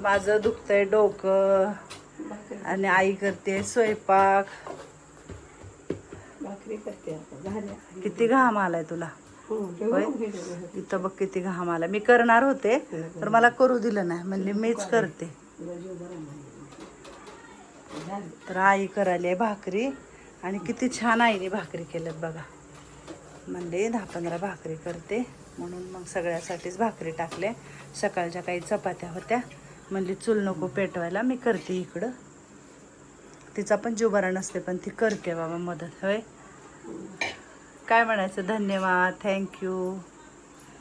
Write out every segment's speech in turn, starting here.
माझं दुखतंय डोकं आणि आई करते स्वयंपाक. भाकरी करते आता झाल्या. किती घाम आलाय तुला? होय, इथं बघ किती घाम आला. मी करणार होते तर मला करू दिलं नाही, म्हणले मीच करते. तर आई करायला भाकरी आणि किती छान आईने भाकरी केल्यात बघा. म्हणले 10-15 भाकरी करते म्हणून मग सगळ्यासाठीच भाकरी टाकले. सकाळच्या काही चपात्या होत्या, म्हणली चूल नको पेटवायला, मी करते इकडं. तिचा पण जीव बरा नसते पण ती करते बाबा मदत. होय, काय म्हणायचं? धन्यवाद, थँक्यू.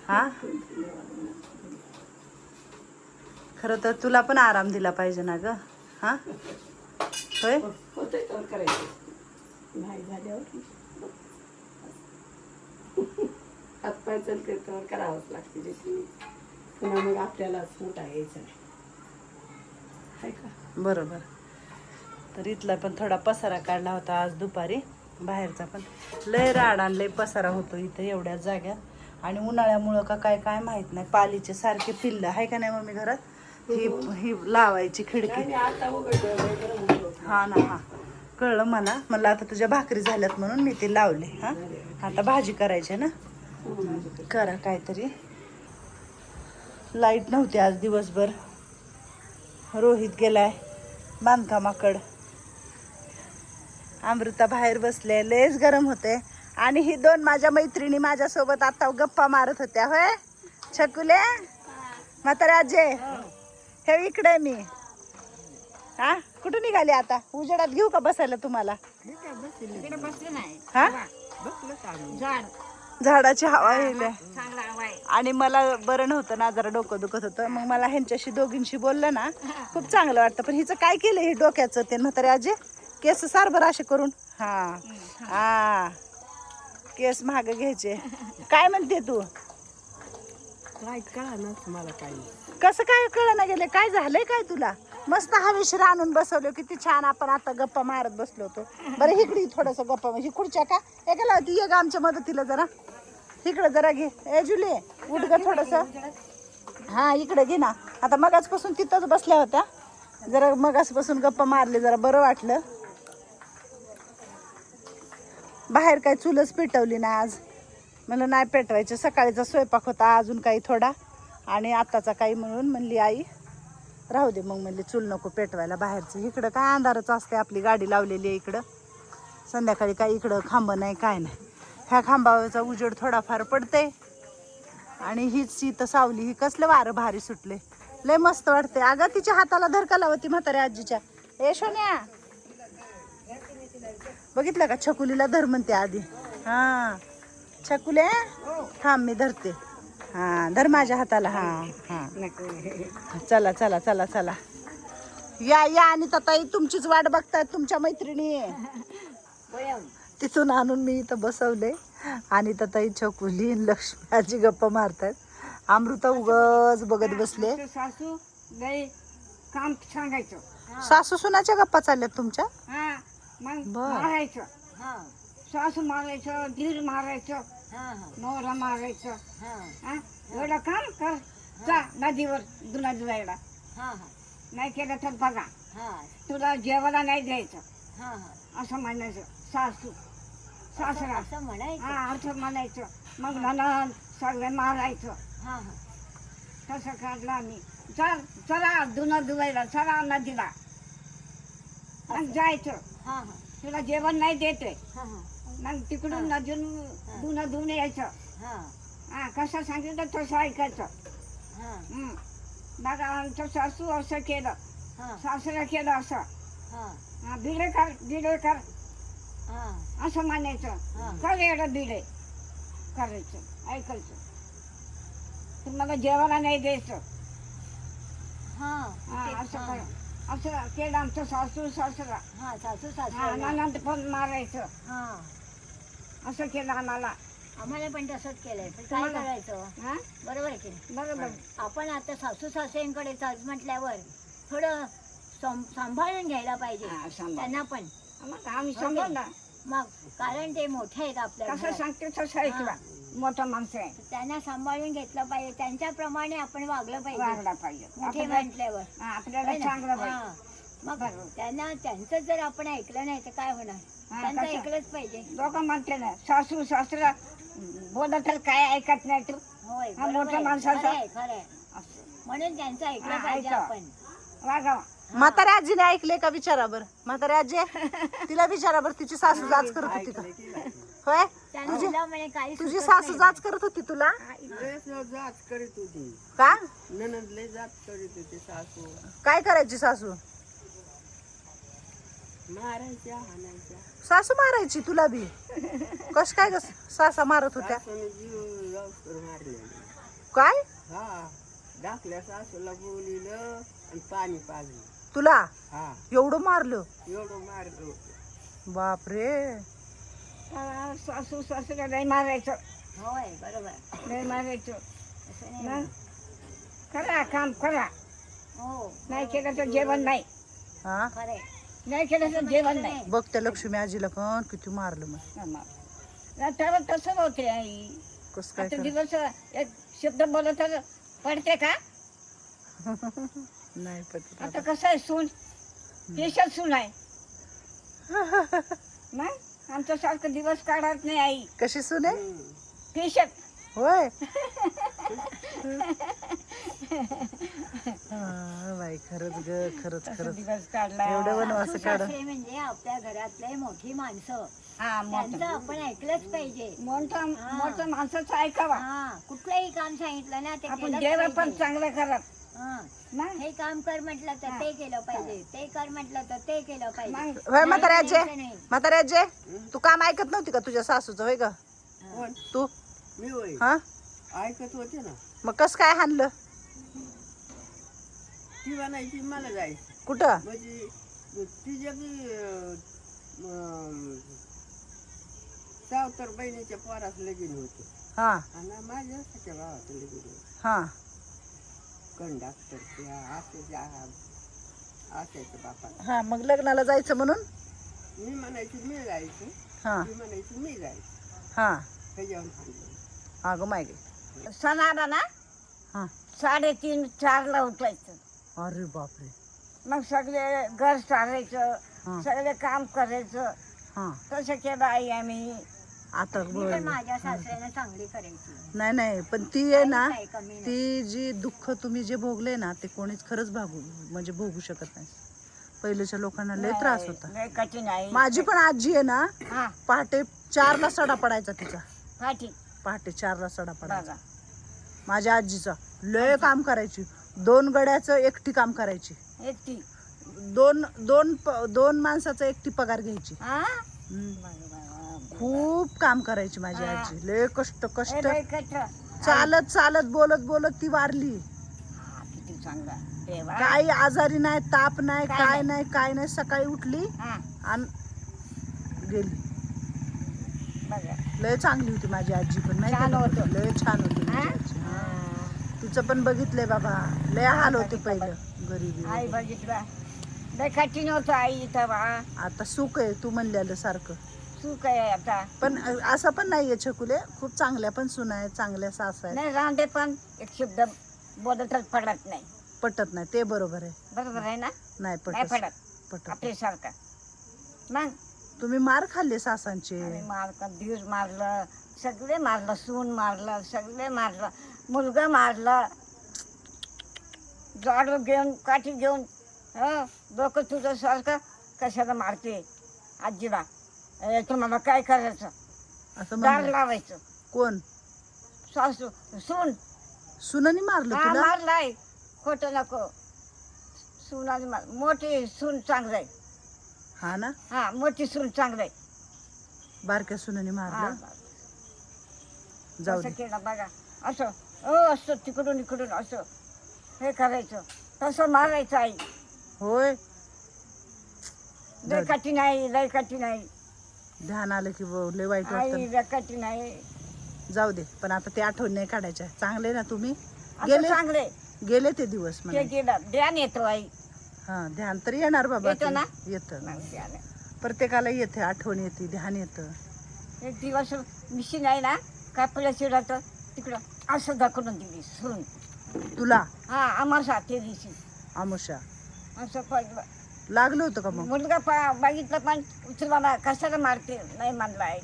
हां, खरं तर तुला पण आराम दिला पाहिजे ना ग. हां, होय, होतंय तर करायचं, नाही झाल्यावर हातपाय चलते तर करावंच लागते. पुन्हा मग आपल्यालाच मोठा यायचा नाही का. बरोबर. तर इथला पण थोडा पसारा काढला होता आज दुपारी. बाहेरचा पण लय राड आणि लय पसारा होतो इथं एवढ्या जाग्यात. आणि उन्हाळ्यामुळं का काय काय माहित नाही, पालीचे सारखे पिल्लं आहे का नाही मम्मी घरात. ही लावायची खिडकी. हा ना, हा कळलं मला. म्हणलं आता तुझ्या भाकरी झाल्यात म्हणून मी ती लावली. हा, आता भाजी करायची ना, करा काहीतरी. लाईट नव्हती आज दिवसभर. रोहित गेलाय बांधकामाकड. अमृता बाहेर बसले, लयच गरम होते. आणि ही दोन माझ्या मैत्रिणी माझ्यासोबत आता गप्पा मारत होत्या. होय छकुले, म्हातारे आजे, हे इकडे मी. हा, कुठं निघाली आता? उजेडात घेऊ का बसायला तुम्हाला? हा, झाडाची हवा येईल. आणि मला बरं नव्हतं ना, जरा डोकं दुखत होतं. मग मला ह्यांच्याशी दोघींशी बोललं ना, खूप चांगलं वाटतं. पण हिचं काय केलं हे डोक्याचं ते म्हातारे आजी? केस सारभर असे करून. हा हा, केस महाग घ्यायचे. काय म्हणते तू? काय कळा ना मला काही. कसं काय कळना गेले? काय झालंय काय तुला? मस्त हवेशीर आणून बसवलं, किती छान. आपण आता गप्पा मारत बसलो होतो. बरं इकडे थोडस गप्पा, म्हणजे खुर्च्या का एकाला होती, ये ग आमच्या मदतीला जरा. इकडे जरा घे. ए जुले, उठ ग थोडस. हा, इकडे घे ना. आता मगाचपासून तिथंच बसल्या होत्या, जरा मगाचपासून गप्पा मारले, जरा बरं वाटलं. बाहेर काय चुलच पेटवली ना आज. म्हणलं नाही पेटवायचं, सकाळीचा स्वयंपाक होता अजून काही थोडा, आणि आताचा काही, म्हणून म्हणली आई राहू दे. मग म्हणली चूल नको पेटवायला बाहेरचं. इकडं काय अंधारच असते, आपली गाडी लावलेली आहे इकडं. संध्याकाळी काय इकडं खांब नाही काय नाही. ह्या खांबाचा उजेड थोडाफार पडते. आणि हीच इथं सावली, ही कसलं वारं भारी सुटले, लय मस्त वाटते. अगं तिच्या हाताला धरका लावती म्हाताऱ्या आजीच्या. ए शोन्या, बघितलं का छकुलीला धर म्हणते आधी. हा छकुले, थांब मी धरते. हा, धर माझ्या हाताला. हा हा, चला चला चला चला, या या. आणि ताई तुमचीच वाट बघतायत तुमच्या मैत्रिणी. तिथून आणून मी इथं बसवले. आणि ताई, छकुली, लक्ष्मी आजी गप्पा मारतात. अमृता उगच बघत बसले. सासू लय काम सांगायचं. सासू सुनाच्या गप्पा चालल्यात तुमच्या? मग बर. मारायचं, सासू मारायचं, दीर मारायचं, नवरा मारायचं. एवढं काम कर, जा नदीवर दुना धुवायला. नाही केलं तर बघा, तुला जेवायला नाही द्यायचं, असं म्हणायचं. सासू सासरा असं म्हणायचं. मग नणंद सगळे मारायचं. तसं काढलं आम्ही. चला दुना धुवायला, चला नदीला. मग जायचं. तुला जेवण नाही देते, मग तिकडून नदीन धुणं धुवून यायचं. कसं सांगितलं तसं ऐकायचं. मग आमचं सासू असं केलं, सासरा केलं असं, बिडे कर बिडे कर असं म्हणायचं. कर एवढं बिडे करायचं, ऐकायचं. तुम्हाला जेवायला नाही द्यायचं. असं कर, असं केलं आमचं सासू सासरा. नणंद पण मारायचं. असं केलं आम्हाला. आम्हाला पण तसंच केलंय. पण काय करायचं? बरोबर आहे की नाही? बरोबर. आपण आता सासू सासऱ्यांकडे म्हटल्यावर थोडं सांभाळून घ्यायला पाहिजे त्यांना पण. मग आम्ही सांभाळला. मग कारण ते मोठे आहेत आपल्या. कसं सांगते तसं ऐकला. मोठा माणसं आहे त्यांना सांभाळून घेतलं पाहिजे, त्यांच्याप्रमाणे आपण वागलं पाहिजे. वागला पाहिजे मोठे म्हटल्यावर आपल्याला चांगलं पाहिजे. हा. मग त्यांना त्यांचं जर आपण ऐकलं नाही तर काय होणार? त्यांचं कसं? ऐकलंच पाहिजे. लोक म्हणते ना सासू सासरा बोलत तर काय ऐकत नाही तू. होय, हा, बरोबर मोठ्या आहे. माणसाचा- खरंय, खरंय. असं. म्हणून त्यांचं ऐकलं हा, पाहिजे ऐका. आपण. वागावा. म्हाताऱ्या आजीने ऐकले का विचारा बर. म्हाताऱ्या आजी तिला विचारा बर, तिची सासू जाच करत होती का? होय, त्यांना दिलं म्हणे काही तुझी सुचत सासू नाही. जाच करत होती तुला जात करीत होती का? ननंद लय जात करीत होती सासू काय करायची सासू? मारायच्या हाणायच्या सासू मारायची तुला बी? कस काय ग सासा मारत होत्या? सासूने जीव जाऊस्तर मारले काय हा दाखल्या सासूला बोलिलं आणि पाणी पाजलं तुला हा एवढं मारलं? एवढं मारलं होतं. बापरे. सासू सासरा नाही मारायचं, होय, बरोबर. नाही मारायचं. असं नाही. ना? करा काम करा, हो, नाही केलं तर जेवण नाही, हा खरंय. नाही केलं तर जेवण नाही. बघ त्या लक्ष्मी आजीला पण किती मारलं मग. तर तसं होते आई. कस काय आता कर- दिवस एक शब्द बोलत तर पडते का? नाही पटत आता कसं आहे सून, पेशल सून आहे नाही. आमच्या सारखं दिवस काढत नाही आई. कशी सुने? पेशल. होय. हा, बाई खरंच ग, खरंच खरंच दिवस काढला. एवढं वनवास काढ. सासू-सासरे म्हणजे आपल्या घरातले मोठी माणसं, हा, त्यांचं आपण ऐकलंच पाहिजे. मोठं माणसाचं ऐकावा. हा, कुठलंही काम सांगितलं ना ते आपण केलंच जेवण पण पाहिजे. चांगलं करत हा. ना. हे काम कर म्हटलं तर ते केलं पाहिजे, ते कर म्हटलं तर ते केलं पाहिजे. मग होय म्हाताऱ्या नाही, आजी, नाही. म्हाताऱ्या आजी तू काम ऐकत नव्हती का तुझ्या सासूचं? होय ग कोण तू? मी होय हा, ऐकत होते ना. मग कस काय हाणलं? ती म्हणायची मला जायचं कुठं? म्हणजे तिच्या बी सावतर बहिणीच्या पोरास लगीन होतं हा आणि माझ्या सख्या भावाचं लगीन होतं. हा कंडक्टरच्या असायचं बापा. हा, मग लग्नाला जायचं म्हणून? मी म्हणायची मी जायचं, हा ती म्हणायची मी जायचं. हा. ह्याच्यावर सांगितलं. अगं माय गे. सण आला ना हा. 3:30-4ला उठायचं. अरे बापरे. मग सगळे घर सारायचं, हा. सगळे काम करायचं. हा, तसं केलं आई आम्ही. आता मी बघ. तर माझ्या सासऱ्याने चांगली करायची. नाही नाही, पण ती आहे ना, काही कमी नाही. ती जी दुःख तुम्ही जे भोगले ना ते कोणीच खरंच म्हणजे भोगू शकत नाही. पहिल्याच्या लोकांना लय त्रास होता. लय कठीण आहे. माझी पण आजी आहे ना, हा, पहाटे 4ला सडा पडायचा तिचा. फाटी पहाटे 4ला सडा पडायचा बघा. माझ्या आजीचा. लय काम करायची. 2 गड्याचं एकटी काम करायची. एकटी. दोन माणसाचा एकटी पगार घ्यायची. हा, खूप काम करायची माझी हा. आजी. लय कष्ट कष्ट. लय कष्ट. चालत चालत बोलत बोलत ती वारली. हा, किती चांगला देवा. काही आजारी नाही, ताप नाही, काय काय नाही. नाही, काय नाही. सकाळी उठली हा, आणि गेली. बघा. लय चांगली होती माझी आजी पण, माहिती छान का? होतं. लय छान होती माझी आजी. हा. तिचं पण बघितलंय बाबा. लय हाल होते पहिलं, गरिबी आई वगैरे. बघितलं. लय कठीण होतं आई इथं बा. आता सुख आहे तू म्हणलेलं सारखं. सुख आहे आता. पण असं पण नाहीये छकुले, खूप चांगल्या पण सुना आहेत, चांगल्या सास आहेत. नाही रांधे पण एक शब्द बोलतच पडत नाही. पटत नाही ते बरोबर आहे. बरोबर आहे ना. नाही नाही पटत पडत पटत. आपल्यासारखं. मग तुम्ही मार खाल्ले सासांचे. आम्ही मारलं, धीर मारलं, सगळे मारलं, सून मारलं, सगळे मारलं, मुलगा मारलं. झाडू घेऊन काठी घेऊन डोकं तुझं सारखं कशाला मारते आजीला. तुम्हाला काय करायचं? असं दार म्हणलं. लावायचं. कोण? सासू सून. सुनानी मारलं हा, तुला? मारलाय. खोटं नको. सुनाने मार. मोठी सून चांगलं आहे. हा ना, हा, मोठी सून चांगलं आहे. बारक्या सुनानी हा, मारलं. जाऊ असं दे. केलं बघा. असं असं तिकडून इकडून असं हे करायचं, तसं मारायचं आई. होय. लय कठीण आहे, लय कठीण आहे ध्यान आलं की लय वाईट आई, वाटतं. लय कठीण आहे. जाऊ दे, पण आता ते आठवण नाही काढायच्या. चांगले ना तुम्ही. आता गेले चांगले गेले ते दिवस ते म्हणा. गेलं. ध्यान येतो आई. हा, ध्यान तर येणार बाबा. येतं ना? येतं. मग ध्यान आहे. प्रत्येकाला येते, आठवण येते, ध्यान येतं. एक दिवस मिशीन आहे ना, काय पहिल्या शिडाचं तिकडं असं दाखवून दिली सोडून. तुला हा आम्हाला ते दिवशी आमुषा असं पाहिजे. लागलं होतं का मग? मुलगा बघितलं पण उचलला ना, कशाला मारते नाही मानला आहे.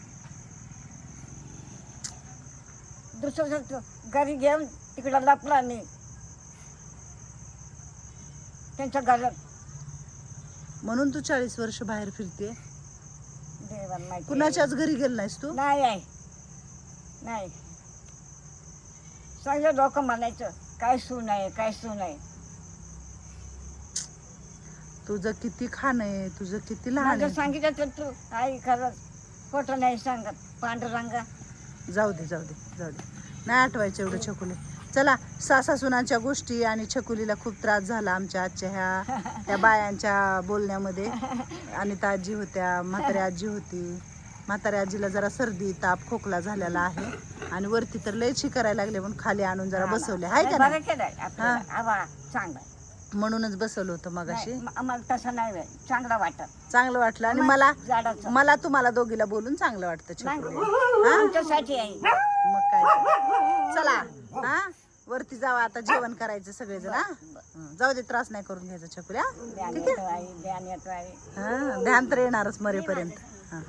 दुसरं घरी घेऊन तिकडं लपला मी त्यांच्या घरात. म्हणून तू 40 वर्ष बाहेर फिरते. देवाला माहिती. कुणाच्याच घरी गेल नाहीस तू? नाही आहे नाही. सगळे लोक म्हणायचं काय सून आहे काय सून आहे. तुझं किती खाणं आहे, तुझं किती लहान माझं आहे. सांगितलं तर तू आई खरंच खोटं नाही सांगत. पांडुरंगा जाऊ दे जाऊ दे जाऊ दे, नाही आठवायचं एवढं छकुली. चला, सासा सुनांच्या गोष्टी आणि छकुलीला खूप त्रास झाला आमच्या आजच्या ह्या बायांच्या बोलण्यामध्ये. अनिता आजी होत्या, म्हातारी आजी होती. म्हाताऱ्या आजीला जरा सर्दी ताप खोकला झालेला आहे आणि वरती तर लयची करायला लागले म्हणून खाली आणून जरा बसवले हाय का बरं नाही? केलंय आपल्याला. आवा चांगलं म्हणूनच बसवलं होतं मगाशी. नाही, आम्हाला तसं नाही बाई. चांगला वाटत चांगलं वाटलं आणि झाडाचं मला तुम्हाला दोघीला बोलून चांगलं वाटतं नाही छकुली. आमच्यासाठी आहे. मग काय तर. चला हा वरती जावा आता, जेवण करायचं सगळेजण. हा हं, जाऊ दे, त्रास नाही करून घ्यायचा छकुल्या. ध्यान येतो आहे ध्यान येतो आहे. हा ध्यान तर येणारच मरेपर्यंत. हा